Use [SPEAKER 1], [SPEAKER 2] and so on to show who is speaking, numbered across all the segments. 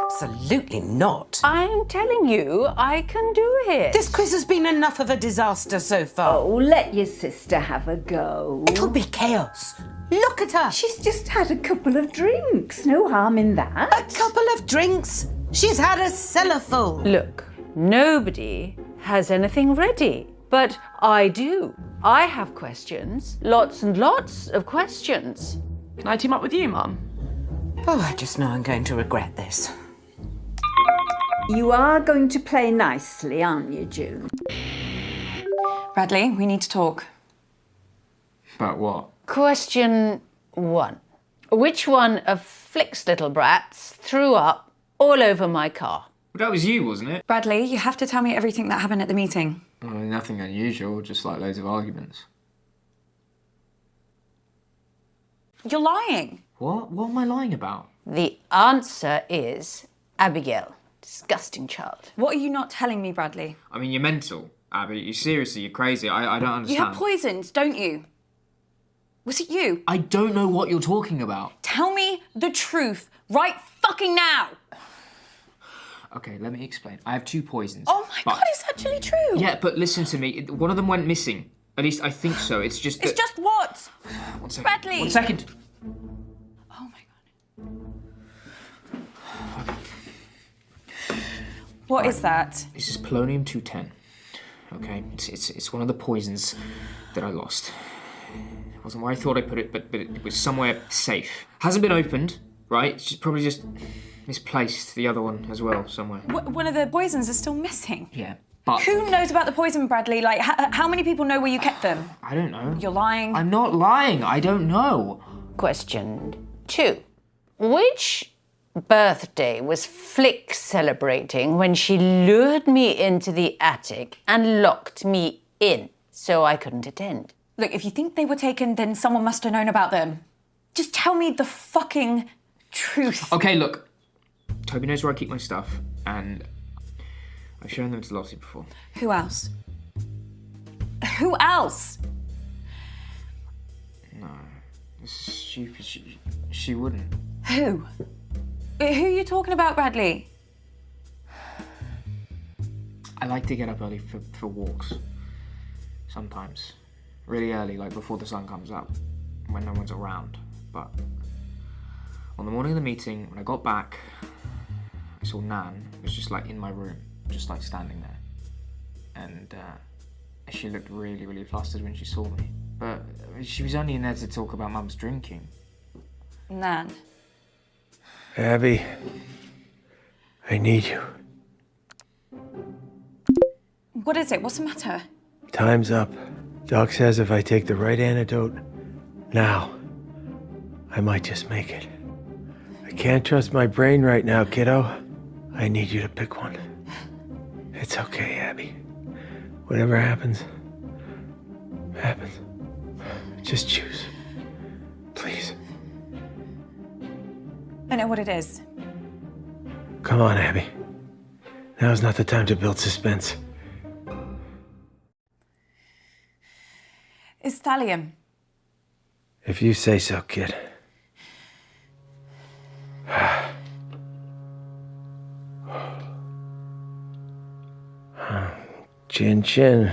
[SPEAKER 1] Absolutely not.
[SPEAKER 2] I'm telling you, I can do it.
[SPEAKER 1] This quiz has been enough of a disaster so far.
[SPEAKER 2] Oh, let your sister have a go.
[SPEAKER 1] It'll be chaos. Look at her.
[SPEAKER 2] She's just had a couple of drinks. No harm in that.
[SPEAKER 1] A couple of drinks. She's had a cellar full.
[SPEAKER 2] Look, nobody has anything ready, but I do. I have questions. Lots and lots of questions.
[SPEAKER 3] Can I team up with you, Mum?
[SPEAKER 1] Oh, I just know I'm going to regret this.
[SPEAKER 2] You are going to play nicely, aren't you, June?
[SPEAKER 3] Bradley, we need to talk.
[SPEAKER 4] About what?
[SPEAKER 2] Question 1. Which one of Flick's little brats threw up all over my car?
[SPEAKER 4] Well, that was you, wasn't it?
[SPEAKER 3] Bradley, you have to tell me everything that happened at the meeting.
[SPEAKER 4] Nothing unusual, just like loads of arguments.
[SPEAKER 3] You're lying.
[SPEAKER 4] What? What am I lying about?
[SPEAKER 2] The answer is Abigail. Disgusting child.
[SPEAKER 3] What are you not telling me, Bradley?
[SPEAKER 4] I mean, you're mental, Abby. You seriously, you're crazy. I don't understand.
[SPEAKER 3] You have poisons, don't you? Was it you?
[SPEAKER 4] I don't know what you're talking about.
[SPEAKER 3] Tell me the truth right fucking now.
[SPEAKER 4] Okay, let me explain. I have 2 poisons.
[SPEAKER 3] Oh my God, it's actually true.
[SPEAKER 4] Yeah, but listen to me. One of them went missing. At least I think so. It's just that...
[SPEAKER 3] It's just what?
[SPEAKER 4] 1 second.
[SPEAKER 3] Bradley.
[SPEAKER 4] 1 second.
[SPEAKER 3] Oh my God. What is that?
[SPEAKER 4] This is polonium-210. Okay, it's one of the poisons that I lost. It wasn't where I thought I put it, but it was somewhere safe. Hasn't been opened, right? It's probably just misplaced the other one as well somewhere.
[SPEAKER 3] One of the poisons is still missing.
[SPEAKER 4] Yeah, but...
[SPEAKER 3] Who knows about the poison, Bradley? Like, how many people know where you kept them?
[SPEAKER 4] I don't know.
[SPEAKER 3] You're lying.
[SPEAKER 4] I'm not lying. I don't know.
[SPEAKER 2] Question 2. Which birthday was Flick celebrating when she lured me into the attic and locked me in so I couldn't attend?
[SPEAKER 3] Look, if you think they were taken, then someone must have known about them. Just tell me the fucking truth.
[SPEAKER 4] Okay, look. Toby knows where I keep my stuff, and I've shown them to Lottie before.
[SPEAKER 3] Who else? Who else?
[SPEAKER 4] No, it's stupid. She wouldn't.
[SPEAKER 3] Who? Who are you talking about, Bradley?
[SPEAKER 4] I like to get up early for walks. Sometimes. Really early, like before the sun comes up, when no one's around. But on the morning of the meeting, when I got back, I saw Nan was just like in my room, just like standing there. And she looked really, really flustered when she saw me. But she was only in there to talk about Mum's drinking.
[SPEAKER 3] Nan.
[SPEAKER 5] Abby, I need you.
[SPEAKER 3] What is it? What's the matter?
[SPEAKER 5] Time's up. Doc says if I take the right antidote now, I might just make it. I can't trust my brain right now, kiddo. I need you to pick one. It's okay, Abby. Whatever happens, happens. Just choose. Please.
[SPEAKER 3] I know what it is.
[SPEAKER 5] Come on, Abby. Now's not the time to build suspense.
[SPEAKER 3] It's thallium.
[SPEAKER 5] If you say so, kid. Chin chin.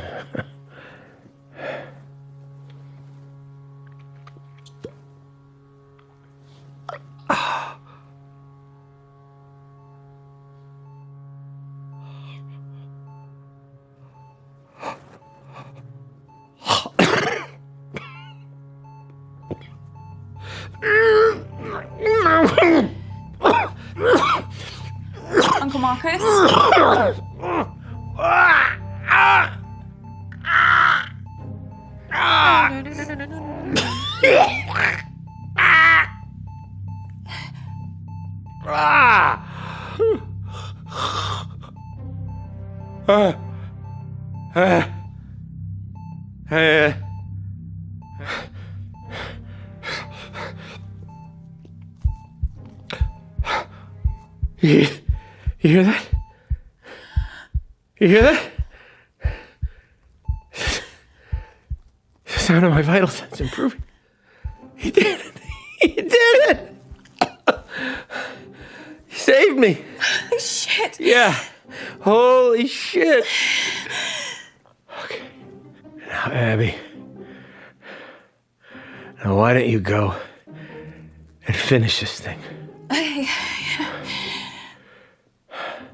[SPEAKER 3] Uncle Marcus?
[SPEAKER 5] You hear that? You hear that? The sound of my vital signs improving. He did it. He did it. He's saved me.
[SPEAKER 3] Holy shit!
[SPEAKER 5] Yeah. Holy shit. Okay. Now, Abby. Now, why don't you go and finish this thing?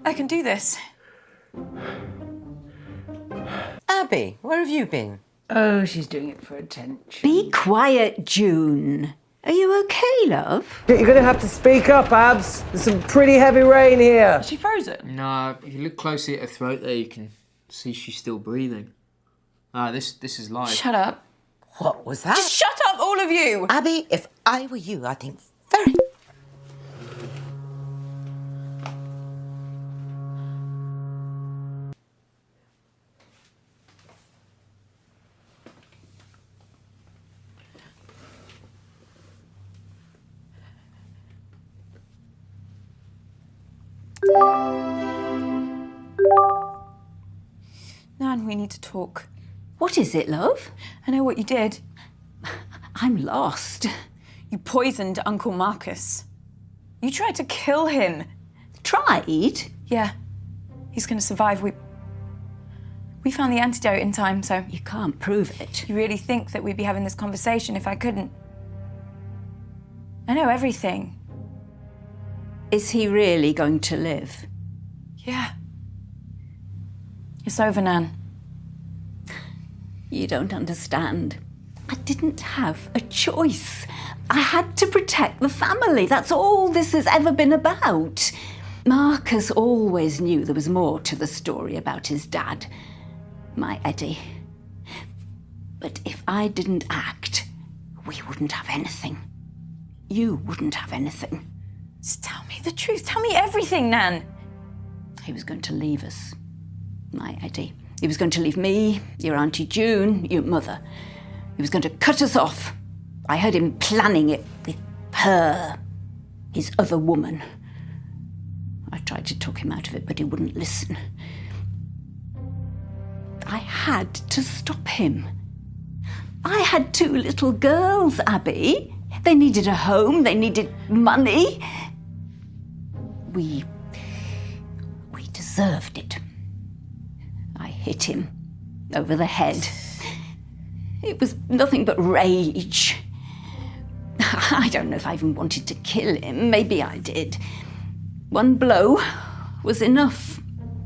[SPEAKER 3] I can do this.
[SPEAKER 1] Abby, where have you been?
[SPEAKER 2] Oh, she's doing it for attention.
[SPEAKER 6] Be quiet, June. Are you okay, love?
[SPEAKER 7] You're gonna have to speak up, Abs. There's some pretty heavy rain here.
[SPEAKER 3] Is she frozen?
[SPEAKER 4] No, if you look closely at her throat there, you can see she's still breathing. Ah, this is live.
[SPEAKER 3] Shut up.
[SPEAKER 1] What was that?
[SPEAKER 3] Just shut up, all of you!
[SPEAKER 1] Abby, if I were you, I'd think very...
[SPEAKER 3] Nan, we need to talk.
[SPEAKER 6] What is it, love?
[SPEAKER 3] I know what you did.
[SPEAKER 6] I'm lost.
[SPEAKER 3] You poisoned Uncle Marcus. You tried to kill him.
[SPEAKER 6] Tried?
[SPEAKER 3] Yeah. He's gonna survive. We found the antidote in time, so...
[SPEAKER 6] You can't prove it.
[SPEAKER 3] You really think that we'd be having this conversation if I couldn't? I know everything.
[SPEAKER 6] Is he really going to live?
[SPEAKER 3] Yeah. It's over, Nan.
[SPEAKER 6] You don't understand. I didn't have a choice. I had to protect the family. That's all this has ever been about. Marcus always knew there was more to the story about his dad, my Eddie. But if I didn't act, we wouldn't have anything. You wouldn't have anything.
[SPEAKER 3] Just tell me the truth. Tell me everything, Nan.
[SPEAKER 6] He was going to leave us, my Eddie. He was going to leave me, your Auntie June, your mother. He was going to cut us off. I heard him planning it with her, his other woman. I tried to talk him out of it, but he wouldn't listen. I had to stop him. I had 2 little girls, Abby. They needed a home, they needed money. We deserved it. I hit him over the head. It was nothing but rage. I don't know if I even wanted to kill him. Maybe I did. One blow was enough.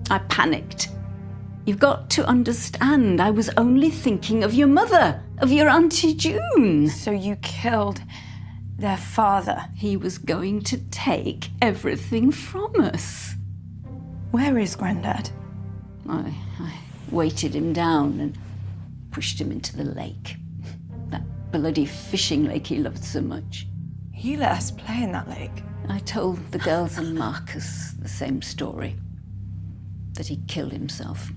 [SPEAKER 6] I panicked. You've got to understand, I was only thinking of your mother, of your Auntie June.
[SPEAKER 3] So you killed their father.
[SPEAKER 6] He was going to take everything from us.
[SPEAKER 3] Where is Grandad?
[SPEAKER 6] I weighted him down and pushed him into the lake. That bloody fishing lake he loved so much.
[SPEAKER 3] You let us play in that lake.
[SPEAKER 6] I told the girls and Marcus the same story, that he killed himself.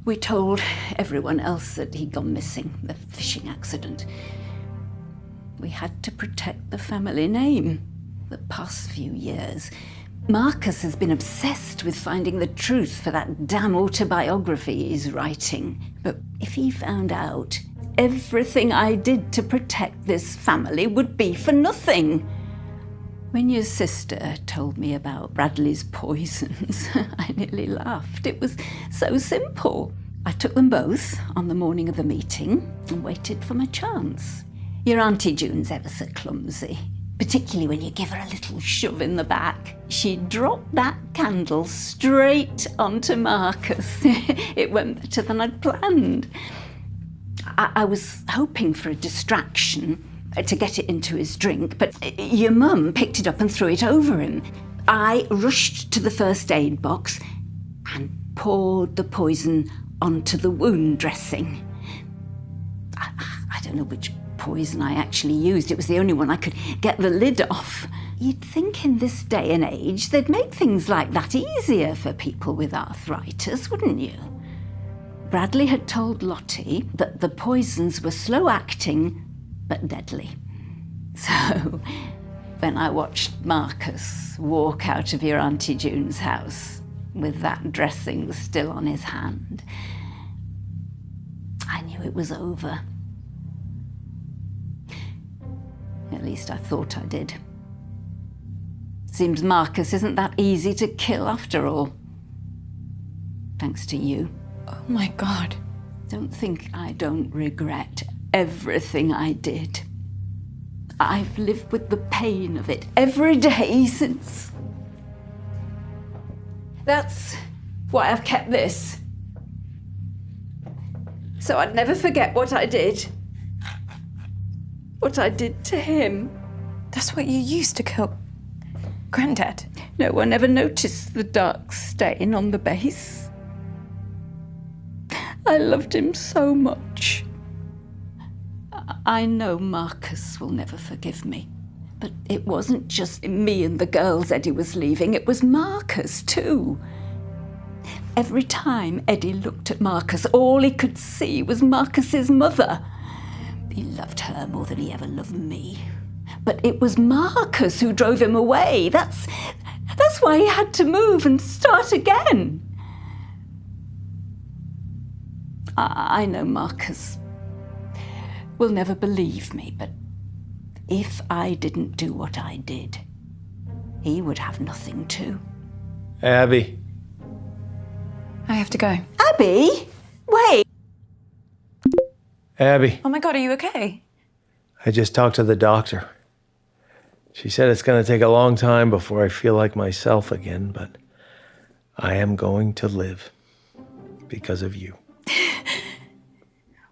[SPEAKER 6] We told everyone else that he'd gone missing, the fishing accident. We had to protect the family name. The past few years, Marcus has been obsessed with finding the truth for that damn autobiography he's writing. But if he found out, everything I did to protect this family would be for nothing. When your sister told me about Bradley's poisons, I nearly laughed. It was so simple. I took them both on the morning of the meeting and waited for my chance. Your Auntie June's ever so clumsy, particularly when you give her a little shove in the back. She dropped that candle straight onto Marcus. It went better than I'd planned. I was hoping for a distraction, to get it into his drink, but your mum picked it up and threw it over him. I rushed to the first aid box and poured the poison onto the wound dressing. I don't know which poison I actually used. It was the only one I could get the lid off. You'd think in this day and age they'd make things like that easier for people with arthritis, wouldn't you? Bradley had told Lottie that the poisons were slow-acting but deadly. So, when I watched Marcus walk out of your Auntie June's house with that dressing still on his hand, I knew it was over. At least I thought I did. Seems Marcus isn't that easy to kill after all. Thanks to you.
[SPEAKER 3] Oh my God.
[SPEAKER 6] Don't think I don't regret everything I did. I've lived with the pain of it every day since. That's why I've kept this. So I'd never forget what I did. What I did to him.
[SPEAKER 3] That's what you used to kill Granddad.
[SPEAKER 6] No one ever noticed the dark stain on the base. I loved him so much. I know Marcus will never forgive me. But it wasn't just me and the girls Eddie was leaving, it was Marcus too. Every time Eddie looked at Marcus, all he could see was Marcus's mother. He loved her more than he ever loved me. But it was Marcus who drove him away. That's why he had to move and start again. I know Marcus will never believe me, but if I didn't do what I did, he would have nothing too.
[SPEAKER 5] Abby.
[SPEAKER 3] I have to go.
[SPEAKER 6] Abby? Wait.
[SPEAKER 5] Abby,
[SPEAKER 3] Oh my God, are you okay?
[SPEAKER 5] I just talked to the doctor. She said it's going to take a long time before I feel like myself again, but I am going to live because of you.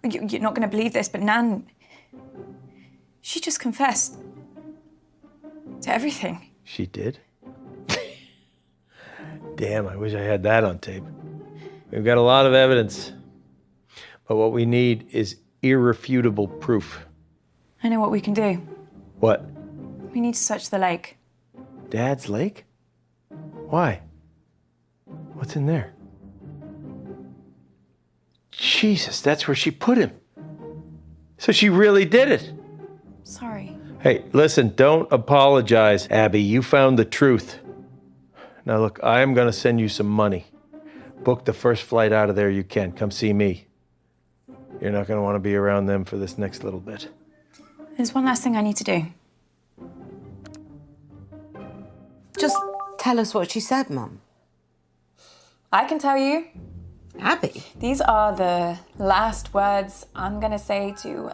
[SPEAKER 3] You're not going to believe this, but Nan, she just confessed to everything.
[SPEAKER 5] She did? Damn, I wish I had that on tape. We've got a lot of evidence, but what we need is irrefutable proof.
[SPEAKER 3] I know what we can do.
[SPEAKER 5] What?
[SPEAKER 3] We need to search the lake.
[SPEAKER 5] Dad's lake? Why? What's in there? Jesus, that's where she put him. So she really did it.
[SPEAKER 3] Sorry.
[SPEAKER 5] Hey, listen, don't apologize, Abby. You found the truth. Now look, I am going to send you some money. Book the first flight out of there you can. Come see me. You're not going to want to be around them for this next little bit.
[SPEAKER 3] There's one last thing I need to do.
[SPEAKER 1] Just tell us what she said, Mum.
[SPEAKER 3] I can tell you.
[SPEAKER 1] Abby.
[SPEAKER 3] These are the last words I'm going to say to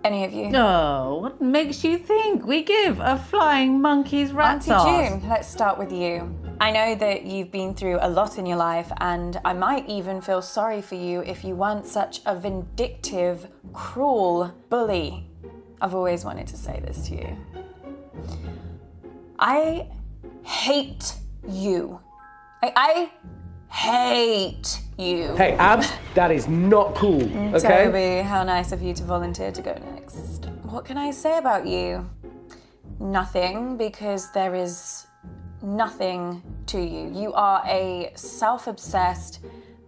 [SPEAKER 3] any of you.
[SPEAKER 2] Oh, what makes you think we give a flying monkey's rat's
[SPEAKER 3] Auntie
[SPEAKER 2] ass?
[SPEAKER 3] June, let's start with you. I know that you've been through a lot in your life, and I might even feel sorry for you if you weren't such a vindictive, cruel bully. I've always wanted to say this to you. I hate you. I hate you.
[SPEAKER 7] Hey, Abs, that is not cool, okay?
[SPEAKER 3] Toby, how nice of you to volunteer to go next. What can I say about you? Nothing, because there is nothing to you. You are a self-obsessed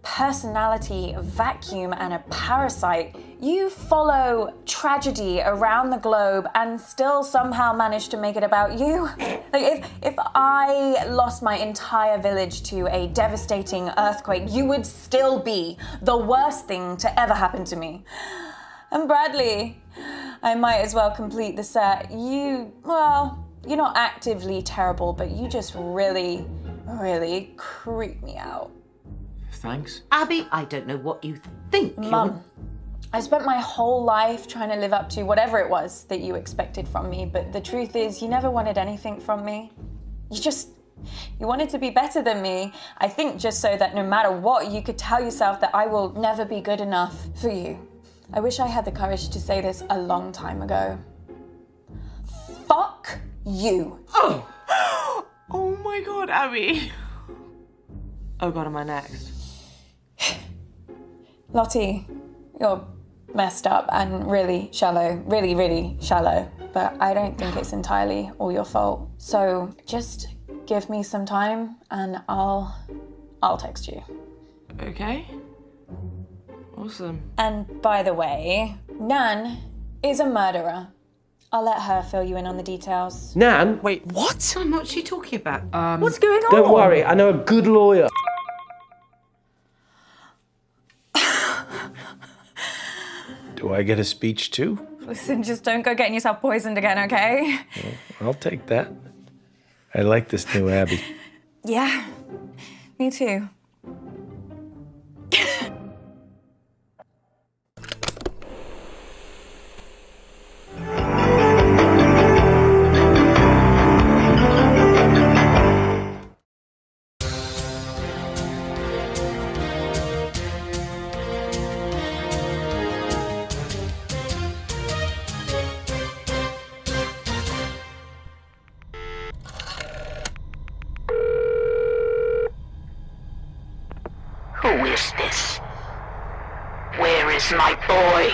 [SPEAKER 3] personality vacuum and a parasite. You follow tragedy around the globe and still somehow manage to make it about you. Like if I lost my entire village to a devastating earthquake, you would still be the worst thing to ever happen to me. And Bradley, I might as well complete the set. You're not actively terrible, but you just really, really creep me out.
[SPEAKER 4] Thanks.
[SPEAKER 1] Abby, I don't know what you think.
[SPEAKER 3] Mum, I spent my whole life trying to live up to whatever it was that you expected from me, but the truth is you never wanted anything from me. You wanted to be better than me, I think just so that no matter what, you could tell yourself that I will never be good enough for you. I wish I had the courage to say this a long time ago. Fuck you.
[SPEAKER 8] Oh! Oh my God, Abby. Oh God, am I next?
[SPEAKER 3] Lottie, you're messed up and really shallow, really, really shallow, but I don't think it's entirely all your fault. So just give me some time and I'll text you.
[SPEAKER 8] Okay. Awesome.
[SPEAKER 3] And by the way, Nan is a murderer. I'll let her fill you in on the details.
[SPEAKER 7] Nan,
[SPEAKER 8] Wait, what?
[SPEAKER 1] Mum, what's she talking about?
[SPEAKER 3] What's going on?
[SPEAKER 7] don't worry, I know a good lawyer.
[SPEAKER 5] Do I get a speech too?
[SPEAKER 3] Listen, just don't go getting yourself poisoned again, okay?
[SPEAKER 5] I'll take that. I like this new Abby.
[SPEAKER 3] Yeah, me too.
[SPEAKER 9] Who is this? Where is my boy?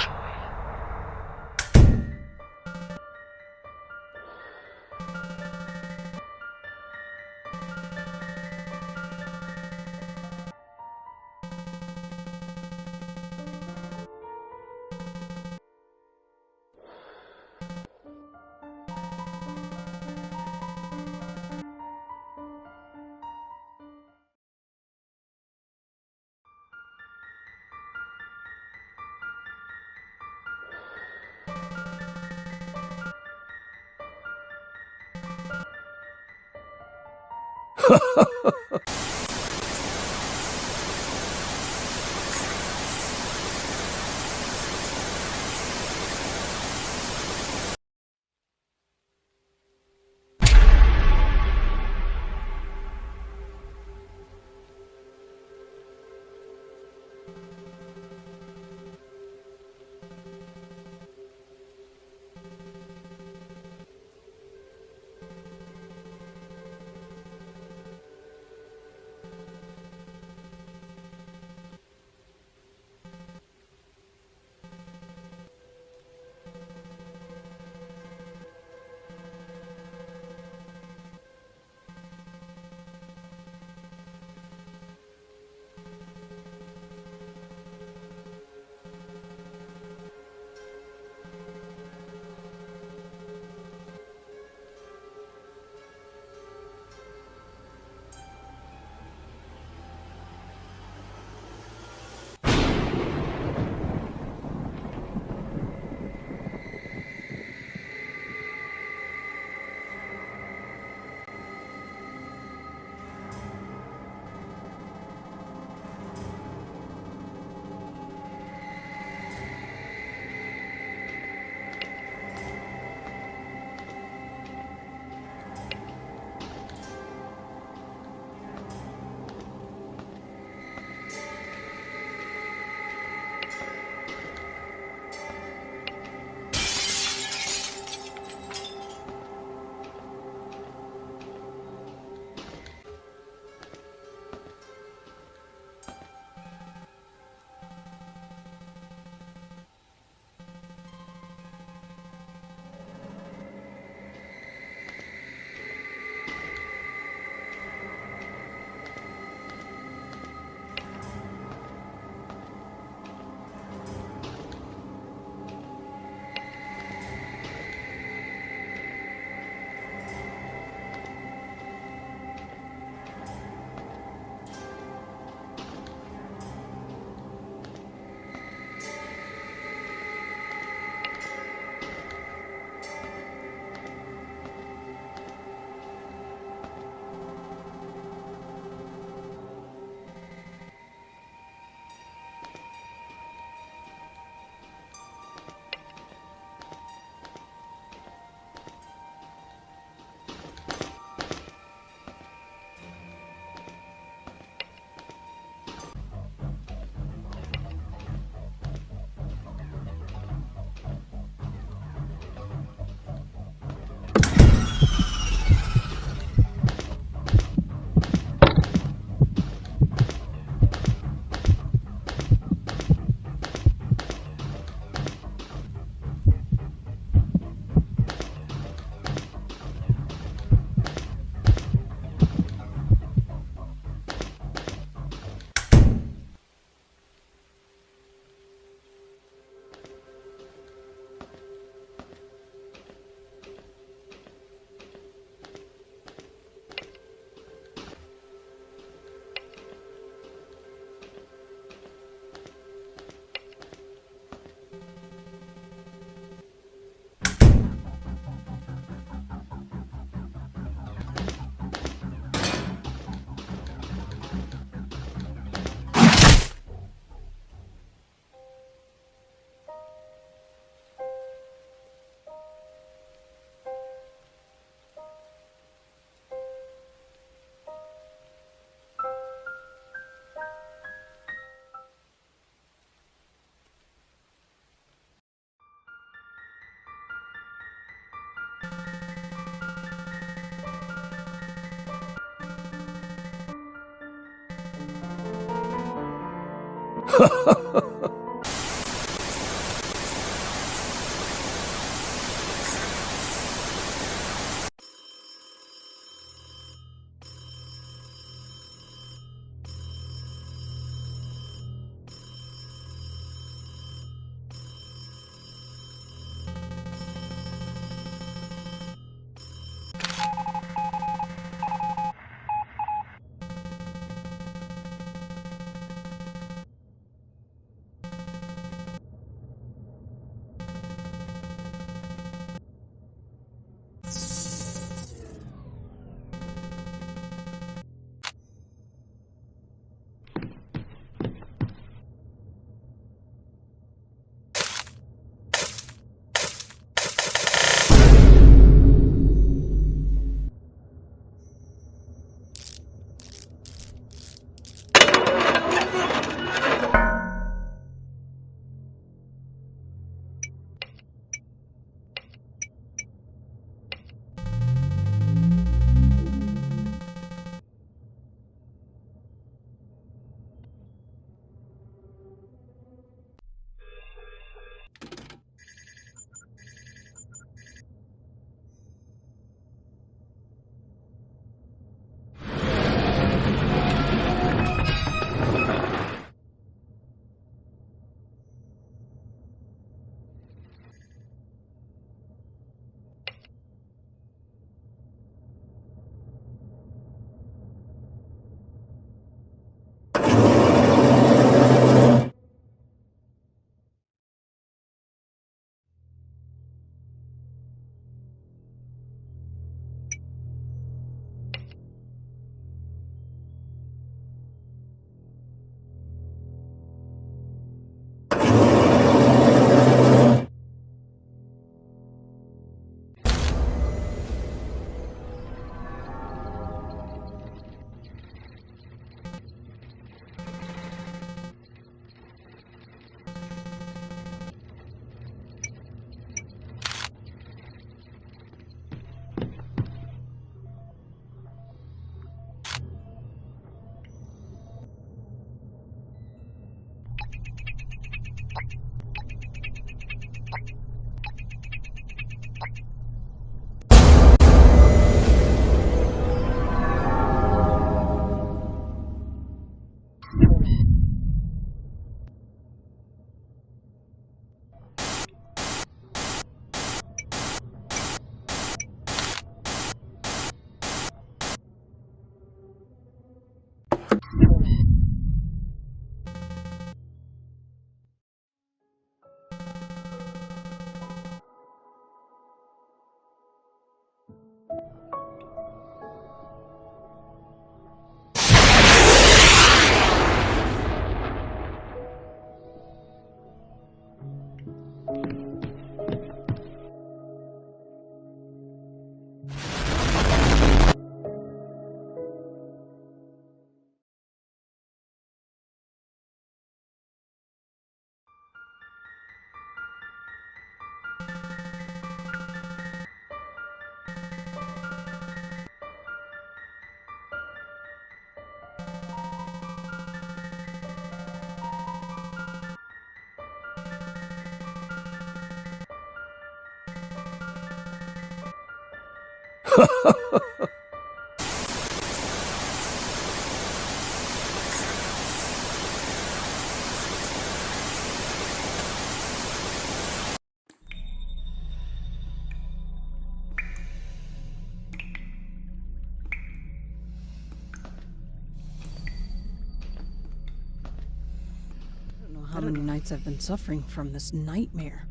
[SPEAKER 10] How many nights I've been suffering from this nightmare.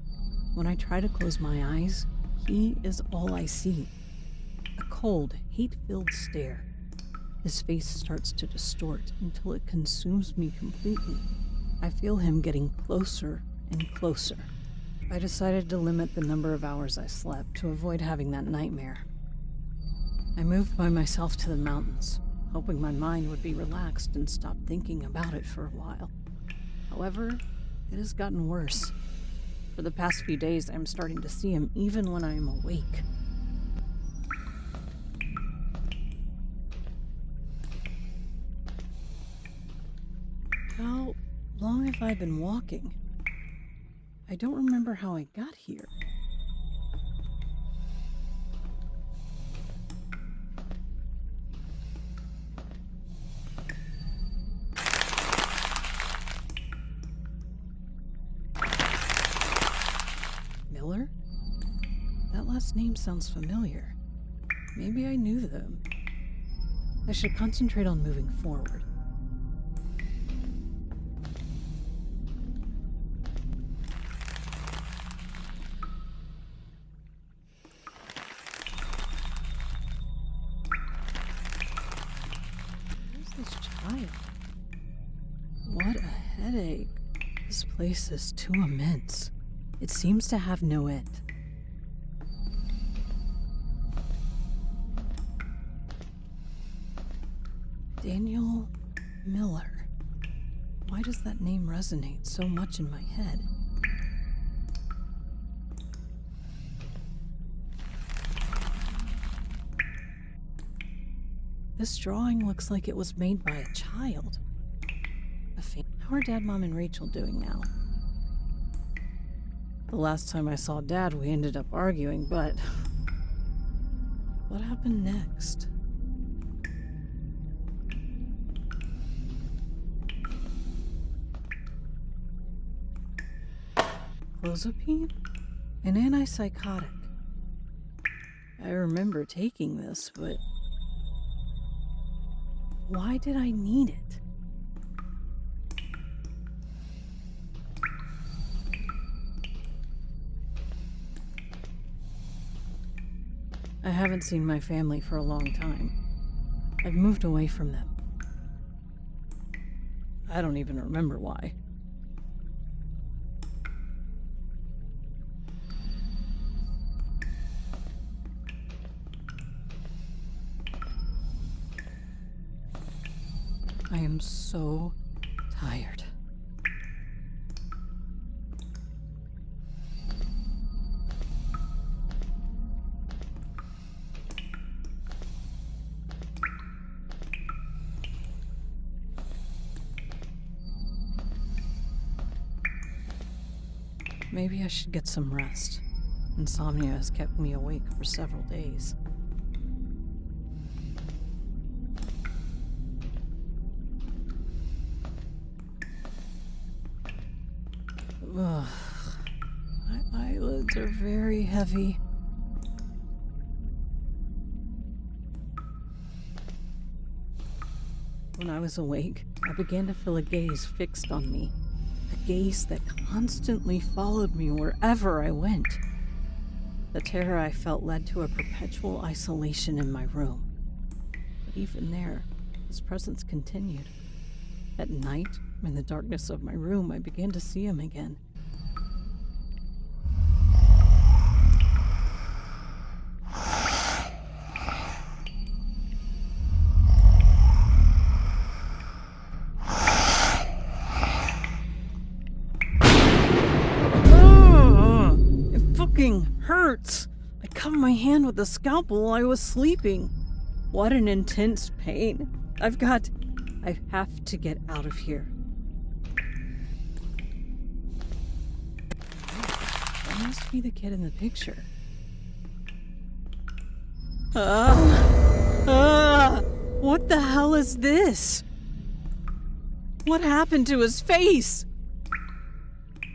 [SPEAKER 10] When I try to close my eyes, he is all I see. A cold, hate-filled stare. His face starts to distort until it consumes me completely. I feel him getting closer and closer. I decided to limit the number of hours I slept to avoid having that nightmare. I moved by myself to the mountains, hoping my mind would be relaxed and stop thinking about it for a while. However, it has gotten worse. For the past few days, I'm starting to see him even when I am awake. How long have I been walking? I don't remember how I got here. Miller? That last name sounds familiar. Maybe I knew them. I should concentrate on moving forward. Where's this child? What a headache. This place is too immense. It seems to have no end. Daniel Miller. Why does that name resonate so much in my head? This drawing looks like it was made by a child. How are Dad, Mom, and Rachel doing now? The last time I saw Dad, we ended up arguing, but what happened next? Clozapine? An antipsychotic. I remember taking this, but why did I need it? I haven't seen my family for a long time. I've moved away from them. I don't even remember why. I am so tired. Maybe I should get some rest. Insomnia has kept me awake for several days. Ugh. My eyelids are very heavy. When I was awake, I began to feel a gaze fixed on me. A gaze that constantly followed me wherever I went. The terror I felt led to a perpetual isolation in my room. But even there, his presence continued. At night, in the darkness of my room, I began to see him again. It fucking hurts. I covered my hand with a scalpel while I was sleeping. What an intense pain. I have to get out of here. That must be the kid in the picture. What the hell is this? What happened to his face?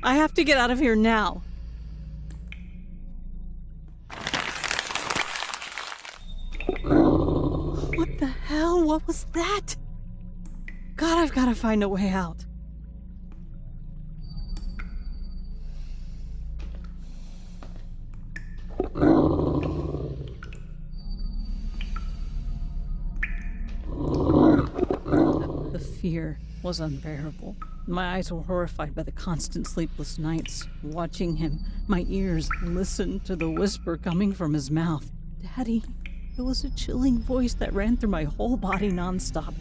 [SPEAKER 10] I have to get out of here now. What the hell? What was that? God, I've got to find a way out. The fear was unbearable. My eyes were horrified by the constant sleepless nights, watching him. My ears listened to the whisper coming from his mouth. Daddy, it was a chilling voice that ran through my whole body nonstop.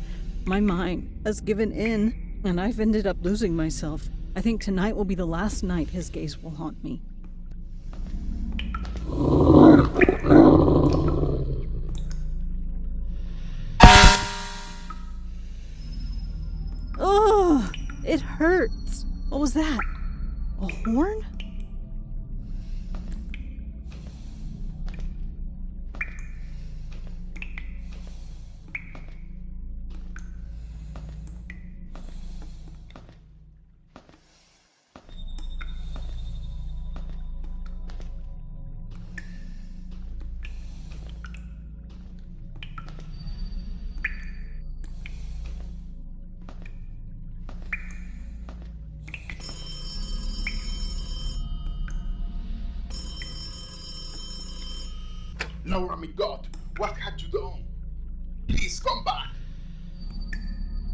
[SPEAKER 10] My mind has given in, and I've ended up losing myself. I think tonight will be the last night his gaze will haunt me. It hurts. What was that? A horn?
[SPEAKER 11] Laura, my God, what had you done? Please come back.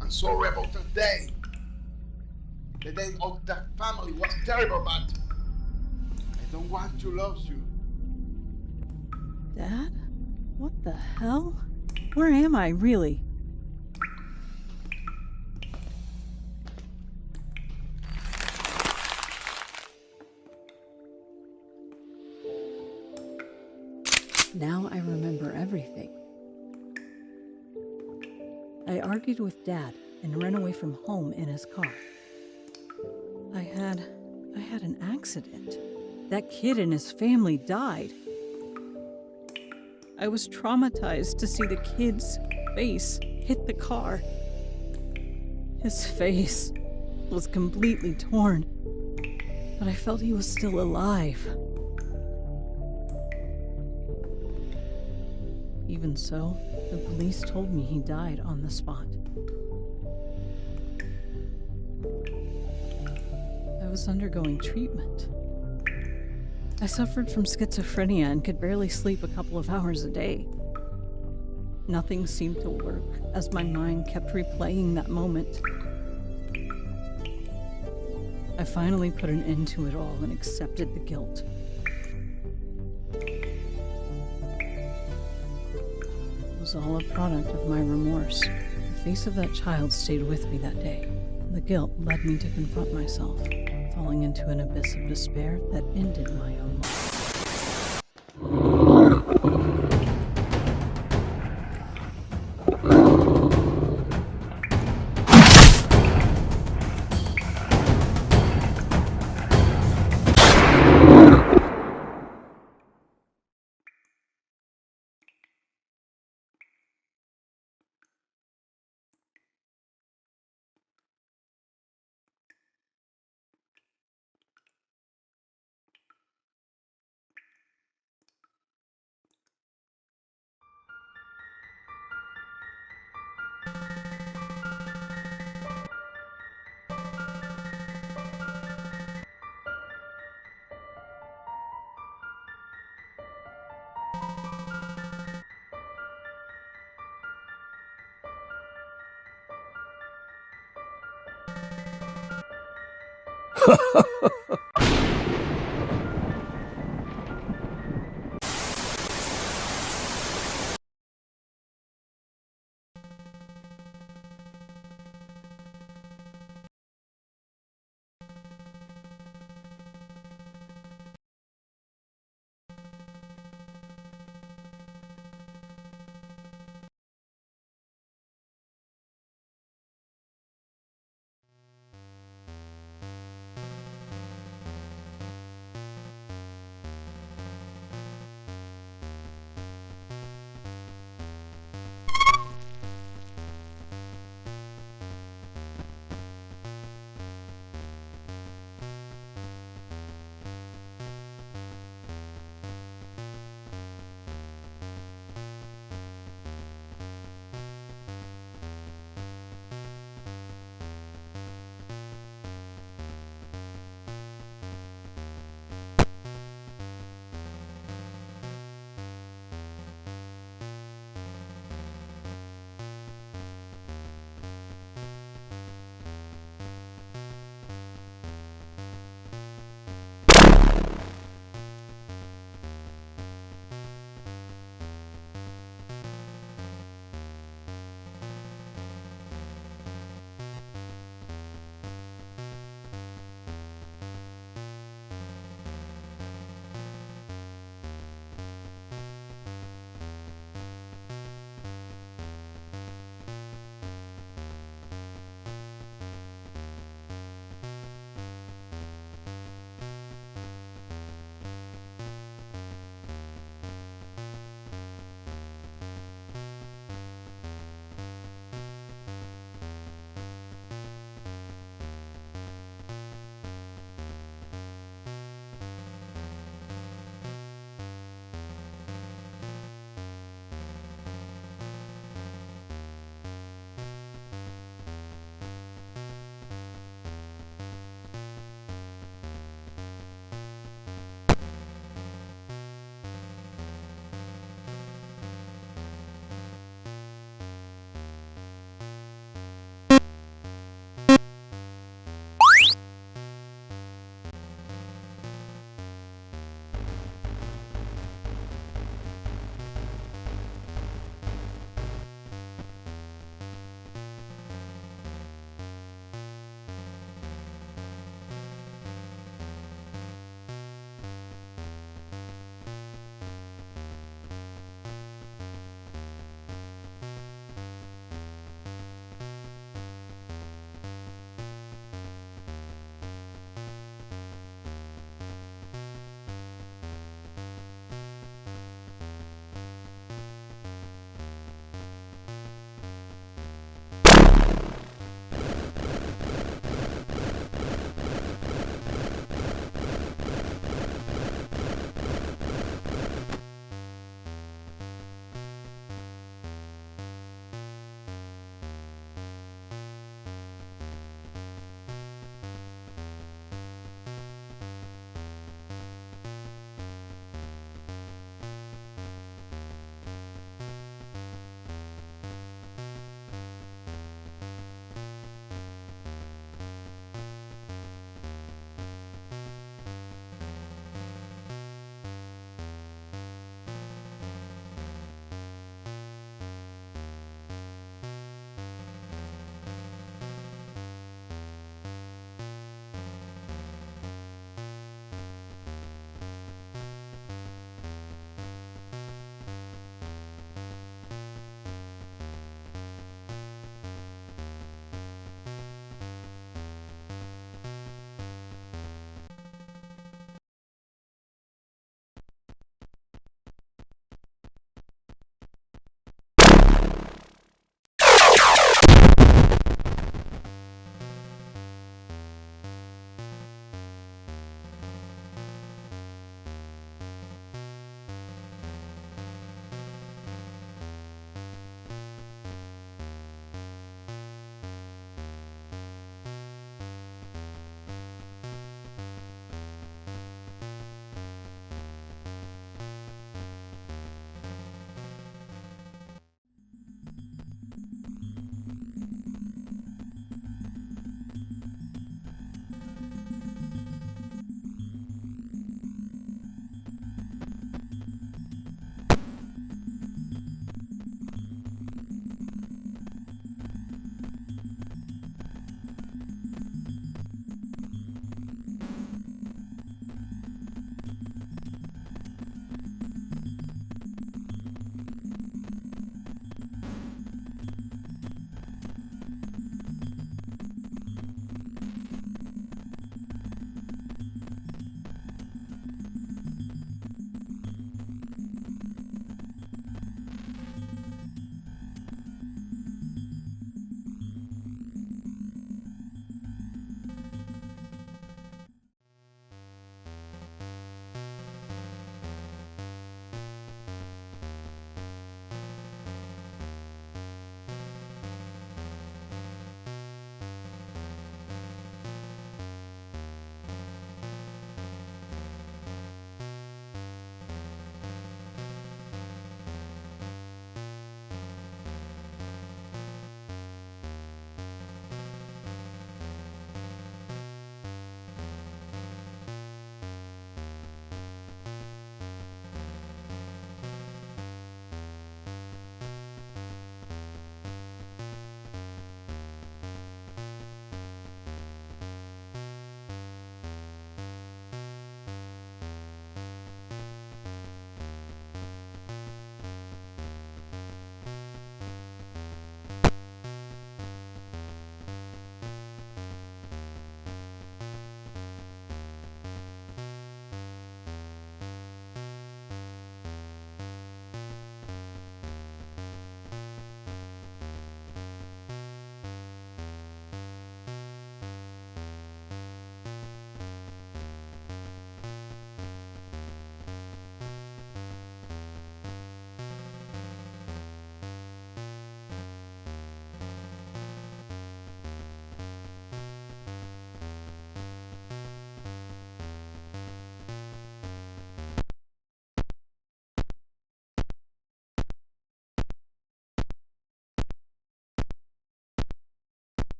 [SPEAKER 11] I'm sorry about that day. The day of that family was terrible, but I don't want to lose you.
[SPEAKER 10] Dad? What the hell? Where am I, really? Now I remember everything. I argued with Dad and ran away from home in his car. I had an accident. That kid and his family died. I was traumatized to see the kid's face hit the car. His face was completely torn, but I felt he was still alive. Even so, the police told me he died on the spot. I was undergoing treatment. I suffered from schizophrenia and could barely sleep a couple of hours a day. Nothing seemed to work as my mind kept replaying that moment. I finally put an end to it all and accepted the guilt. It was all a product of my remorse. The face of that child stayed with me that day. The guilt led me to confront myself, falling into an abyss of despair that ended my own life.